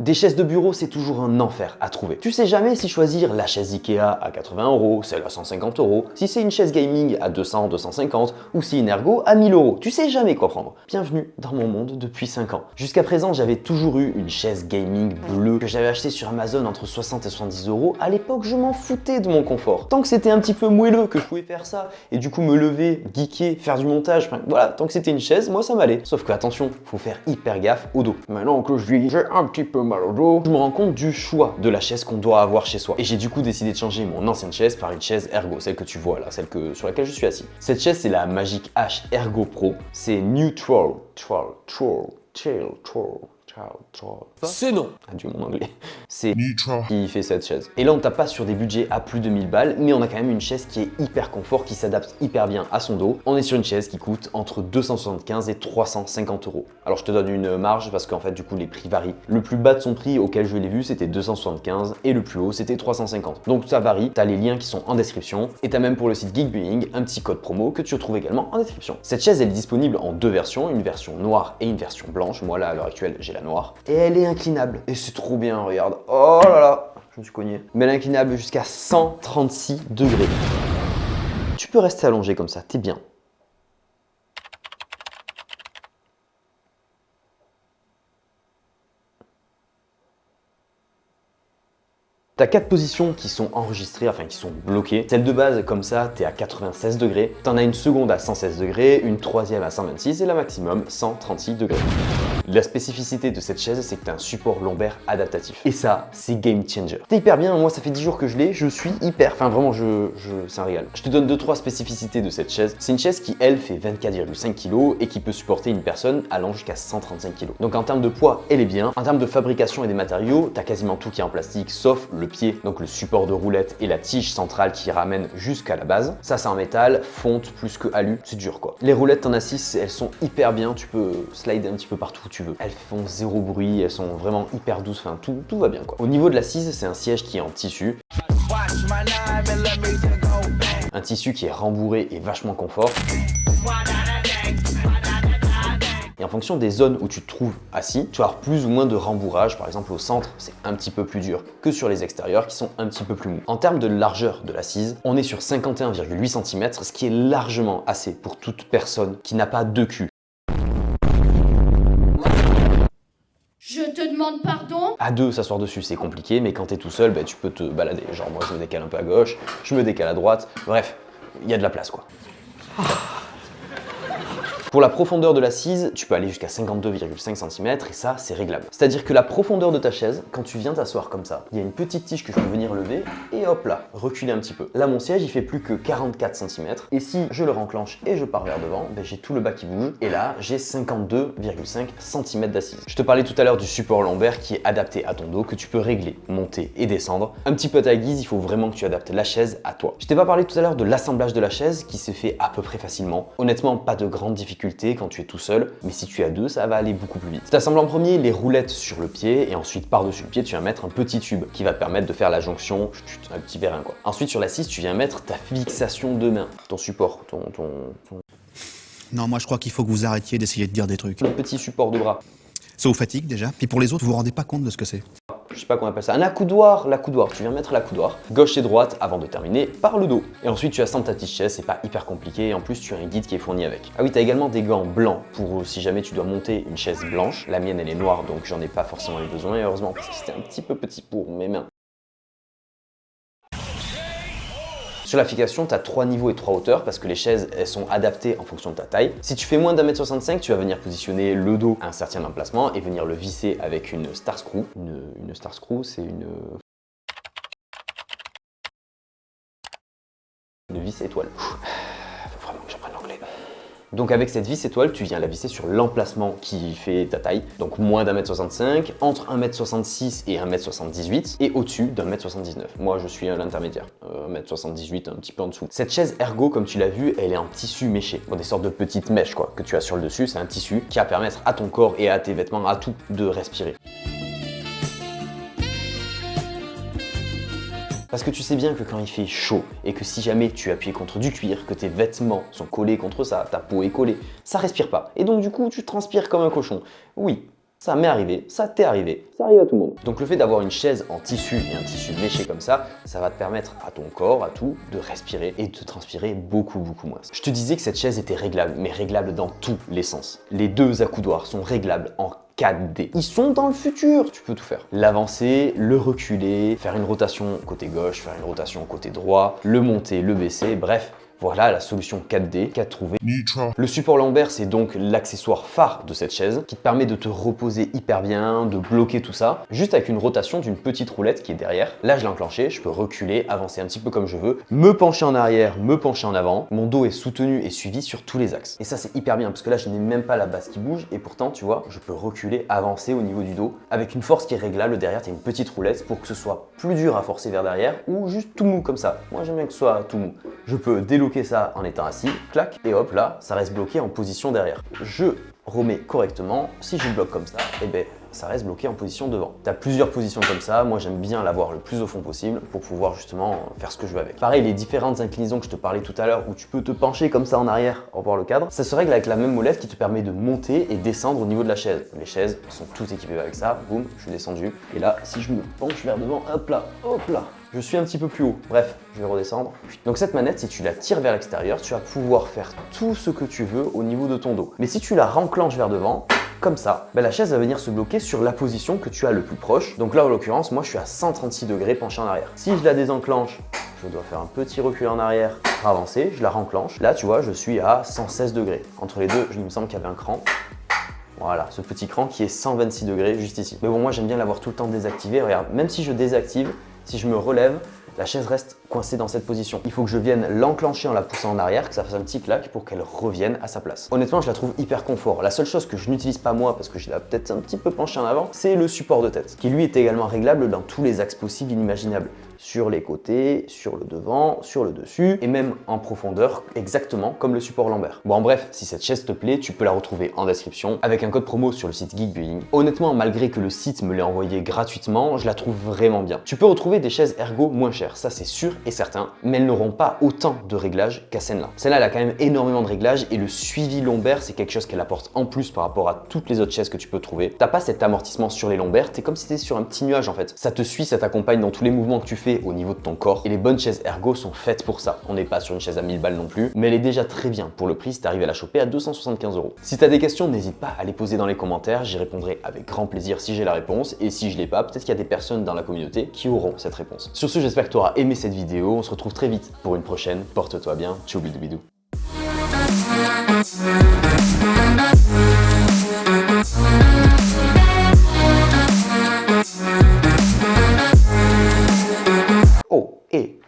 Des chaises de bureau, c'est toujours un enfer à trouver. Tu sais jamais si choisir la chaise Ikea à 80 €, celle à 150 €, si c'est une chaise gaming à 200, 250 ou si une ergo à 1000 €. Tu sais jamais quoi prendre. Bienvenue dans mon monde depuis 5 ans. Jusqu'à présent, j'avais toujours eu une chaise gaming bleue que j'avais achetée sur Amazon entre 60 et 70 €. À l'époque, je m'en foutais de mon confort. Tant que c'était un petit peu moelleux, que je pouvais faire ça et du coup me lever, geeker, faire du montage, enfin, voilà, tant que c'était une chaise, moi ça m'allait. Sauf que attention, faut faire hyper gaffe au dos. Maintenant que je vieillis, j'ai un petit peu mal au dos. Je me rends compte du choix de la chaise qu'on doit avoir chez soi. Et j'ai du coup décidé de changer mon ancienne chaise par une chaise ergo, celle que tu vois là, sur laquelle je suis assis. Cette chaise, c'est la Magic H Ergo Pro. C'est neutral. C'est non. Adieu mon anglais. C'est qui fait cette chaise. Et là on tape pas sur des budgets à plus de 1000 balles, mais on a quand même une chaise qui est hyper confort, qui s'adapte hyper bien à son dos. On est sur une chaise qui coûte entre 275 et 350 €. Alors je te donne une marge parce qu'en fait du coup les prix varient. Le plus bas de son prix auquel je l'ai vu c'était 275 et le plus haut c'était 350. Donc ça varie, t'as les liens qui sont en description et t'as même pour le site Geekbuilding un petit code promo que tu retrouves également en description. Cette chaise elle est disponible en deux versions, une version noire et une version blanche. Moi là à l'heure actuelle j'ai la noire. Et elle est inclinable. Et c'est trop bien, regarde. Oh là là, je me suis cogné. Mais elle est inclinable jusqu'à 136 degrés. Tu peux rester allongé comme ça, t'es bien. T'as 4 positions qui sont enregistrées, enfin qui sont bloquées. Celle de base, comme ça, t'es à 96 degrés. T'en as une seconde à 116 degrés, une troisième à 126 et la maximum 136 degrés. La spécificité de cette chaise, c'est que t'as un support lombaire adaptatif. Et ça, c'est game changer. C'est hyper bien, moi ça fait 10 jours que je l'ai, je suis hyper, enfin vraiment, c'est un régal. Je te donne 2-3 spécificités de cette chaise. C'est une chaise qui, elle, fait 24,5 kg et qui peut supporter une personne allant jusqu'à 135 kg. Donc en termes de poids, elle est bien. En termes de fabrication et des matériaux, t'as quasiment tout qui est en plastique, sauf le pied, donc le support de roulette et la tige centrale qui ramène jusqu'à la base. Ça c'est en métal, fonte plus que alu, c'est dur quoi. Les roulettes t'en as 6, elles sont hyper bien, tu peux slider un petit peu partout où tu veux. Elles font zéro bruit, elles sont vraiment hyper douces, enfin tout va bien quoi. Au niveau de l'assise, c'est un siège qui est en tissu. Un tissu qui est rembourré et vachement confort. Et en fonction des zones où tu te trouves assis, tu vas avoir plus ou moins de rembourrage. Par exemple, au centre, c'est un petit peu plus dur que sur les extérieurs qui sont un petit peu plus mous. En termes de largeur de l'assise, on est sur 51,8 cm, ce qui est largement assez pour toute personne qui n'a pas de cul. Je te demande pardon? À deux, s'asseoir dessus, c'est compliqué, mais quand t'es tout seul, tu peux te balader. Genre moi, je me décale un peu à gauche, je me décale à droite. Bref, il y a de la place quoi. Pour la profondeur de l'assise, tu peux aller jusqu'à 52,5 cm et ça, c'est réglable. C'est-à-dire que la profondeur de ta chaise, quand tu viens t'asseoir comme ça, il y a une petite tige que je peux venir lever et hop là, reculer un petit peu. Là, mon siège, il fait plus que 44 cm et si je le renclenche et je pars vers devant, j'ai tout le bas qui bouge et là, j'ai 52,5 cm d'assise. Je te parlais tout à l'heure du support lombaire qui est adapté à ton dos, que tu peux régler, monter et descendre. Un petit peu à ta guise, il faut vraiment que tu adaptes la chaise à toi. Je t'ai pas parlé tout à l'heure de l'assemblage de la chaise qui se fait à peu près facilement. Honnêtement, pas de grande difficulté quand tu es tout seul, mais si tu es à deux, ça va aller beaucoup plus vite. Tu assembles en premier les roulettes sur le pied et ensuite par-dessus le pied, tu vas mettre un petit tube qui va te permettre de faire la jonction, un petit vérin quoi. Ensuite sur l'assise, tu viens mettre ta fixation de main, ton support, Non, moi je crois qu'il faut que vous arrêtiez d'essayer de dire des trucs. le petit support de bras. Ça vous fatigue déjà, puis pour les autres, vous vous rendez pas compte de ce que c'est. Je sais pas comment on appelle ça, un accoudoir, l'accoudoir, tu viens mettre l'accoudoir, gauche et droite avant de terminer par le dos. Et ensuite tu assembles ta petite chaise, c'est pas hyper compliqué et en plus tu as un guide qui est fourni avec. Ah oui, tu as également des gants blancs pour si jamais tu dois monter une chaise blanche. La mienne elle est noire donc j'en ai pas forcément eu besoin et heureusement parce que c'était un petit peu petit pour mes mains. Sur la fixation, tu as 3 niveaux et 3 hauteurs parce que les chaises, elles sont adaptées en fonction de ta taille. Si tu fais moins d'1m65, tu vas venir positionner le dos à un certain emplacement et venir le visser avec une star screw. Une star screw, c'est une vis étoile. Faut vraiment que j'apprenne l'anglais. Donc avec cette vis étoile, tu viens la visser sur l'emplacement qui fait ta taille. Donc moins d'1m65, entre 1m66 et 1m78 et au-dessus d'1m79. Moi je suis à l'intermédiaire, 1m78 un petit peu en dessous. Cette chaise ergo, comme tu l'as vu, elle est en tissu méché. Bon, des sortes de petites mèches quoi, que tu as sur le dessus, c'est un tissu qui va permettre à ton corps et à tes vêtements, à tout, de respirer. Parce que tu sais bien que quand il fait chaud et que si jamais tu appuies contre du cuir, que tes vêtements sont collés contre ça, ta peau est collée, ça respire pas. Et donc du coup, tu transpires comme un cochon. Oui, Ça m'est arrivé, ça t'est arrivé, ça arrive à tout le monde. Donc le fait d'avoir une chaise en tissu et un tissu léché comme ça va te permettre à ton corps, à tout, de respirer et de transpirer beaucoup moins. Je te disais que cette chaise était réglable, mais réglable dans tous les sens. Les deux accoudoirs sont réglables en 4D. Ils sont dans le futur, tu peux tout faire. L'avancer, le reculer, faire une rotation côté gauche, faire une rotation côté droit, le monter, le baisser, bref. Voilà la solution 4D qu'a trouvé. Le support lombaire, c'est donc l'accessoire phare de cette chaise qui te permet de te reposer hyper bien, de bloquer tout ça, juste avec une rotation d'une petite roulette qui est derrière. Là, je l'ai enclenché, je peux reculer, avancer un petit peu comme je veux, me pencher en arrière, me pencher en avant. Mon dos est soutenu et suivi sur tous les axes. Et ça, c'est hyper bien parce que là, je n'ai même pas la base qui bouge et pourtant, tu vois, je peux reculer, avancer au niveau du dos avec une force qui est réglable. Derrière, tu as une petite roulette pour que ce soit plus dur à forcer vers derrière ou juste tout mou comme ça. Moi, j'aime bien que ce soit tout mou. Je peux déloquer ça en étant assis, clac, et hop, là, ça reste bloqué en position derrière. Je remets correctement, si je bloque comme ça, et ben ça reste bloqué en position devant. Tu as plusieurs positions comme ça, moi j'aime bien l'avoir le plus au fond possible pour pouvoir justement faire ce que je veux avec. Pareil, les différentes inclinaisons que je te parlais tout à l'heure où tu peux te pencher comme ça en arrière pour voir le cadre, ça se règle avec la même molette qui te permet de monter et descendre au niveau de la chaise. Les chaises sont toutes équipées avec ça, boum, je suis descendu. Et là, si je me penche vers devant, hop là, je suis un petit peu plus haut. Bref, je vais redescendre. Donc cette manette, si tu la tires vers l'extérieur, tu vas pouvoir faire tout ce que tu veux au niveau de ton dos. Mais si tu la renclenches vers devant, comme ça, la chaise va venir se bloquer sur la position que tu as le plus proche. Donc là, en l'occurrence, moi, je suis à 136 degrés penché en arrière. Si je la désenclenche, je dois faire un petit recul en arrière pour avancer. Je la renclenche. Là, tu vois, je suis à 116 degrés. Entre les deux, il me semble qu'il y avait un cran. Voilà, ce petit cran qui est 126 degrés juste ici. Mais bon, moi, j'aime bien l'avoir tout le temps désactivé. Regarde, même si je désactive, si je me relève, la chaise reste coincée dans cette position. Il faut que je vienne l'enclencher en la poussant en arrière, que ça fasse un petit clac pour qu'elle revienne à sa place. Honnêtement, je la trouve hyper confort. La seule chose que je n'utilise pas moi, parce que je l'ai peut-être un petit peu penché en avant, c'est le support de tête, qui lui est également réglable dans tous les axes possibles inimaginables. Sur les côtés, sur le devant, sur le dessus, et même en profondeur, exactement comme le support lombaire. Bon, en bref, si cette chaise te plaît, tu peux la retrouver en description avec un code promo sur le site Geekbuilding. Honnêtement, malgré que le site me l'ait envoyé gratuitement, je la trouve vraiment bien. Tu peux retrouver des chaises ergo moins chères, ça c'est sûr et certain, mais elles n'auront pas autant de réglages qu'à celle-là. Celle-là, elle a quand même énormément de réglages et le suivi lombaire, c'est quelque chose qu'elle apporte en plus par rapport à toutes les autres chaises que tu peux trouver. T'as pas cet amortissement sur les lombaires, t'es comme si t'étais sur un petit nuage en fait. Ça te suit, ça t'accompagne dans tous les mouvements que tu fais au niveau de ton corps et les bonnes chaises ergo sont faites pour ça. On n'est pas sur une chaise à 1000 balles non plus, mais elle est déjà très bien pour le prix si t'arrives à la choper à 275 €. Si t'as des questions, n'hésite pas à les poser dans les commentaires, j'y répondrai avec grand plaisir si j'ai la réponse et si je l'ai pas, peut-être qu'il y a des personnes dans la communauté qui auront cette réponse. Sur ce, j'espère que tu auras aimé cette vidéo, on se retrouve très vite pour une prochaine, porte-toi bien, tchou bidou bidou. Oh, et